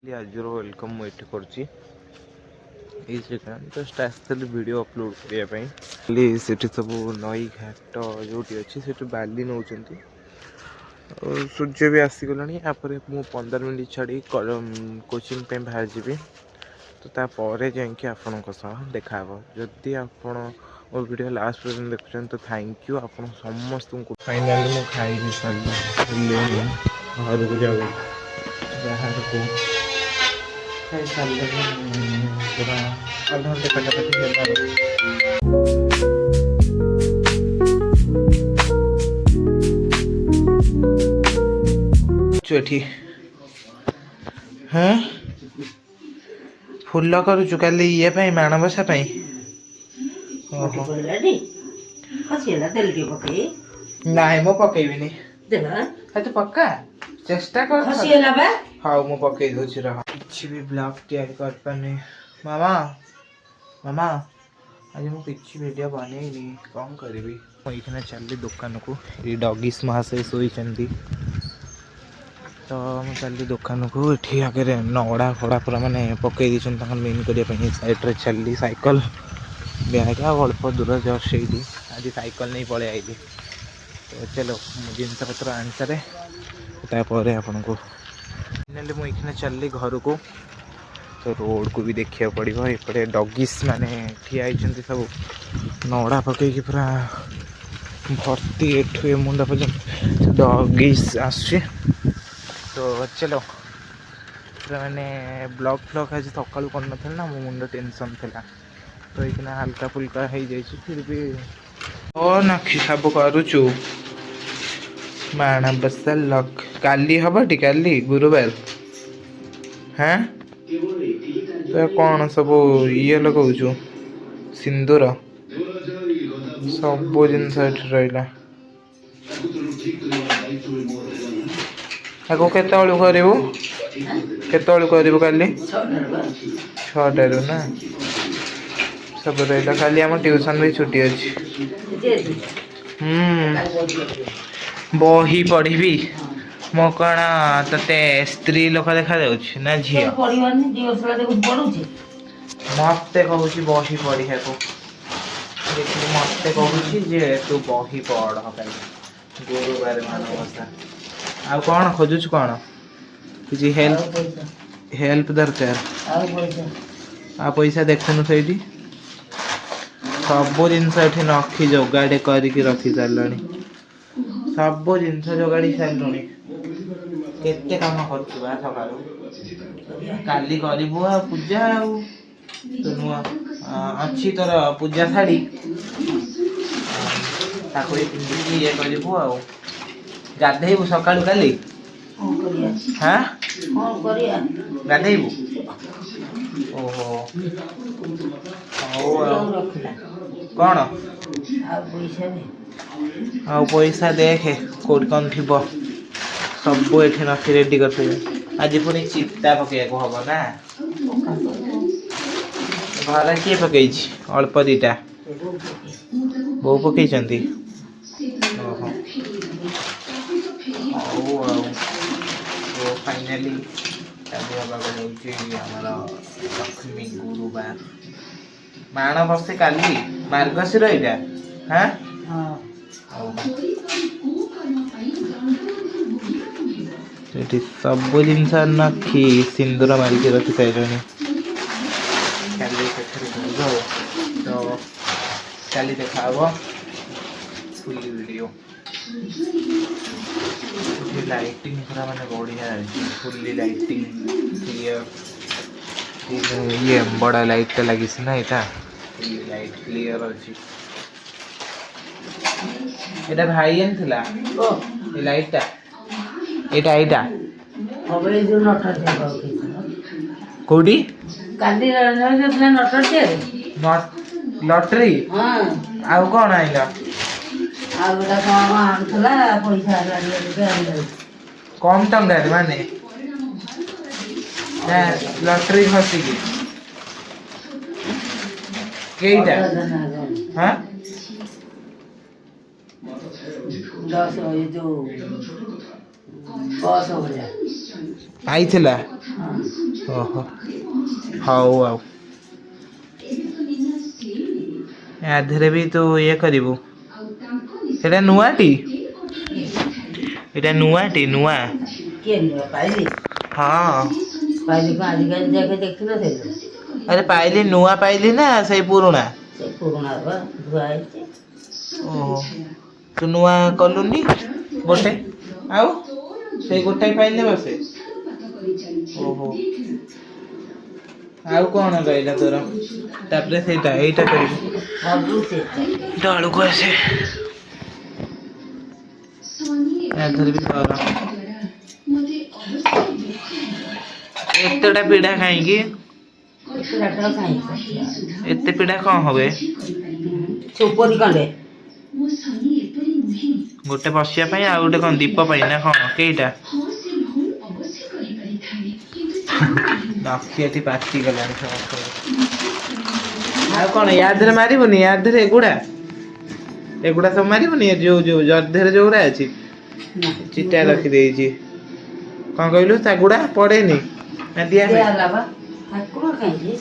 आज वेलकम मुझे करुँची जस्ट आसती वीडियो अपलोड करने सब नई घाट जो अच्छी से बाली नौ सूर्य भी आसीगला मुझे 15 मिनट छाड़ी कोचिंग पे बाहर जी तो तापर जाकि आपण देखा जदि आप मो वीडियो लास्ट पर्यटन देखुं तो थैंक यू आप समस्त को फाइनाली मुझे खाई सारे घर को जाऊ बाहर को खाई सारे पूरा अधघंटे पाखापाखि एठी हाँ फुल करुचु काली ये माणबसा नाई मो पकेबी तो पक्का चेष्टा कर हाँ मु पकई दूसरी रह कि भी ब्लॉग तैयारी कर पानी मामा मामा आज मुझे वीडियो बनईनी कौन करी मुझे चलि दुकान को ये डॉगीज महाशय शोई तो मुझे चलि दुकान को ये आगे नड़ा फड़ा पूरा मानने पकई दी मेन करने सैड्रे चलि सैकल ब्याग अल्प दूर जस्ट आज सैकल नहीं पलि आई तो चलो जिनस पत्र आनी सारे तापर आपन को फाइनाली मुझे चलि घर को तो रोड को भी देखा पड़ो एपटे डॉगीज माने ठिया सब नड़ा पकईकि पूरा भर्ती एठू मुंडा पर्यटन डॉगीज आसुचे तो चलो पूरा माने ब्लॉग फ्लॉग आज सका कर ना मो मुंड टेंशन था तो ये हल्का फुल्का हो जाए फिर भी ओ नखी सब करुचु माणबसा लक काली हम टी काली गुरुवार हाँ तो कौन सब ये लगौचु सिंदूर सब जिन रहा करू काली 6 ना सब रहा खाली आम ट्यूशन भी छुट्टी अच्छी बही पढ़ी मो कौन ते स्त्री लोक देखा ना झी मत कहूँ बही पढ़ा को मत कहूँ तू बही पढ़ गुरुवार मानवसा आ कौन खोजुच कौन किसी हेल्प दरकार आ पैसा देखुन से सब जिनस नखी जोगाड़े करके रखी सारे सब जिन जोगाड़ी सारे केते काम कर सका काली करू आ पूजा तो नुआ अच्छी तोर पूजा शाड़ी ये करू आ गाधेबू सका काली हाँ गाधेबू ओहो कौन आ पैसा देखे कौट कौन थी सब ये नथी रेडी कर आज पुणी चिता पकड़ हम ना घर किए पकई अल्प दीटा बो पकई फाइनाली लक्ष्मी गुरुवार माण बसे काली मार्गशीर यहाँ हाँ सब जिनस नखी सिंदूर मारिक रखी सारे तो काली देखा फुल वीडियो लाइटिंग पूरा माने बढ़िया फुल्ली लाइटिंग क्लियर ये बड़ा लाइट लगी ना यहाँ लाइट क्लियर अच्छी एटा भाई आनथिला ए लाइट टा एटा एटा अबे जो नटर कोडी काली नटर नटर छे नट लॉटरी हां आउ कोन आइला आ बड़ा काम आनथला पैसा लागे कम टंगा रे माने ना लॉटरी खसी की केइटा हां 10 ये जो 10 हो गया आइथिला ଓହୋ ହଉ ଆଉ ୟା ଦେହରେ ବି ତୁ ଇଏ କରିବୁ ଏଇଟା ନୂଆଟି ଏଇଟା ନୂଆଟି ନୂଆ କିଏ ନୁହେଁ ପାଇଲି ହଁ ପାଇଲି କଣ ଆଜିକାଲି ଯାକେ ଦେଖିନଥିଲୁ ଆରେ ପାଇଲି ନୂଆ ପାଇଲି ନା ସେଇ ପୁରୁଣା ସେ ପୁରୁଣା ବା ଧୁଆ ହେଇଛି ଓହୋ ତୁ ନୂଆ କଲୁନି ଗୋଟେ ଆଉ ସେଇ ଗୋଟାଏ ପାଇଲେ ବସେ ଓହୋ ଆଉ କଣ ରହିଲା ତୋର ତାପରେ ସେଇଟା ଏଇଟା କରିବୁ ସବୁ ସେଟା ତଳକୁ ଆସେ ଏଥର ବି କର ଏତେଟା ପିଢା କାହିଁକି ପିଲାଟା କାହିଁକି ଏତେ ପିଢା କଣ ହବେ ସେ ଉପରି କଣ୍ଡେ ଗୋଟେ ବସିବା ପାଇଁ ଆଉ ଗୋଟେ କଣ ଦୀପ ପାଇଁ ନା କଣ କେଇଟା ନଖି ଏଠି ପାଚି ଗଲାଣି ସମସ୍ତଙ୍କର ଆଉ କଣ ୟା ଦେହରେ ମାରିବୁନି ୟା ଦେହରେ ଏଗୁଡା ସବୁ ମାରିବୁନି ଯୋଉ ଦେହରେ ଯୋଉଗୁଡା ଅଛି ଚିଟା ରଖିଦେଇଛି କଣ କହିଲୁ ତାଗୁଡା ପଡେନି ନା ଦିଆ ହୁଏ ହେଲା ବା ଠାକୁର କାହିଁକି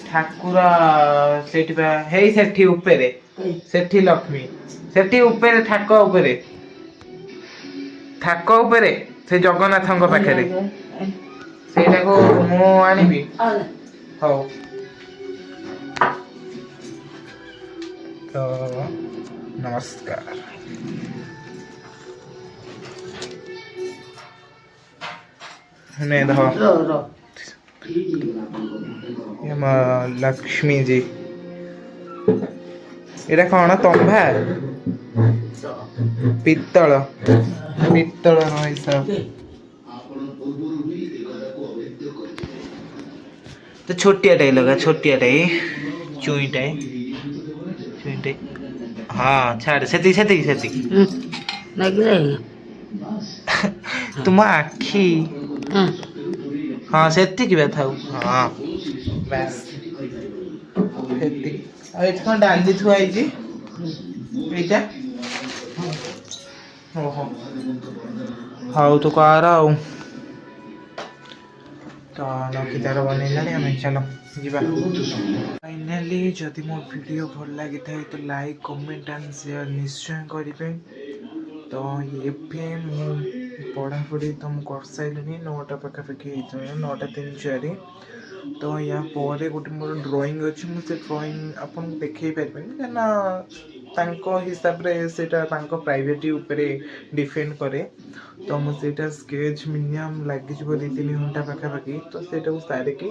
ଠାକୁର ସେଇଠି ବା ହେଇ ସେଠି ଉପରେ ସେଠି ଲକ୍ଷ୍ମୀ ସେଠି ଉପରେ ଥାକ ଉପରେ ସେ ଜଗନ୍ନାଥଙ୍କ ପାଖରେ ସେଇଟାକୁ ମୁଁ ଆଣିବି ହଉ ତ ନମସ୍କାର ନେ ଧର ଲକ୍ଷ୍ମୀ ଜି ଏଇଟା କଣ ତମ୍ଭା ପିତ୍ତଳ ହିସାବ ତ ଛୋଟିଆଟାଇ ଲଗା ଛୋଟିଆଟାଇ ଚୁଇଁଟାଇ ହଁ ଛାଡ ସେତିକି ତୁମ ଆଖି ହଁ ସେତିକି ବା ଥାଉ ହଁ ବାସ୍ ସେତିକି ଆଉ ଏଠି କଣ ଡାଲି ଥୁଆ ହେଇଛି ଏଇଟା ଓହୋ ହଉ ତୁ କର ଆଉ ତ ନଖିତାର ବନେଇଲାଣି ଆମେ ଚାଲ ଯିବା ଫାଇନାଲି ଯଦି ମୋ ଭିଡ଼ିଓ ଭଲ ଲାଗିଥାଏ ତ ଲାଇକ୍ କମେଣ୍ଟ ଆଣ୍ଡ ସେୟାର ନିଶ୍ଚୟ କରିବେ ତ ଏବେ ମୁଁ ପଢ଼ାପଢ଼ି ତ ମୁଁ କରିସାରିଲିଣି 9ଟା ପାଖାପାଖି ହେଇଥିବ 9:03 ତ ୟା ପରେ ଗୋଟେ ମୋର ଡ୍ରଇଂ ଅଛି ମୁଁ ସେ ଡ୍ରଇଂ ଆପଣଙ୍କୁ ଦେଖେଇ ପାରିବିନି କାହିଁକିନା ତାଙ୍କ ହିସାବରେ ସେଇଟା ତାଙ୍କ ପ୍ରାଇଭେଟ୍ ଉପରେ ଡିପେଣ୍ଡ କରେ ତ ମୁଁ ସେଇଟା ସ୍କେଚ୍ ମିନିମମ୍ ଲାଗିଯିବ 2-3 ଘଣ୍ଟା ପାଖାପାଖି ତ ସେଇଟାକୁ ସାରିକି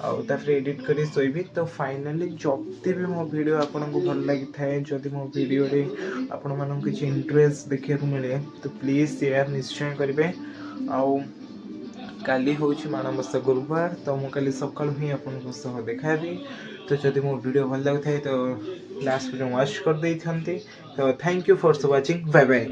ଆଉ ତାପରେ ଏଡ଼ିଟ୍ କରି ଶୋଇବି ତ ଫାଇନାଲି ଯଦି ବି ମୋ ଭିଡ଼ିଓ ଆପଣଙ୍କୁ ଭଲ ଲାଗିଥାଏ ଯଦି ମୋ ଭିଡ଼ିଓରେ ଆପଣମାନଙ୍କୁ କିଛି ଇଣ୍ଟରେଷ୍ଟ ଦେଖିବାକୁ ମିଳେ ତ ପ୍ଲିଜ୍ ସେୟାର ନିଶ୍ଚୟ କରିବେ ଆଉ କାଲି ହେଉଛି ମାଣବସା ଗୁରୁବାର ତ ମୁଁ କାଲି ସକାଳୁ ହିଁ ଆପଣଙ୍କ ସହ ଦେଖାହେବି ତ ଯଦି ମୋ ଭିଡ଼ିଓ ଭଲ ଲାଗୁଥାଏ ତ ଲାଷ୍ଟ ପର୍ଯ୍ୟନ୍ତ ୱାଚ୍ କରିଦେଇଥାନ୍ତି ତ thank you for watching bye bye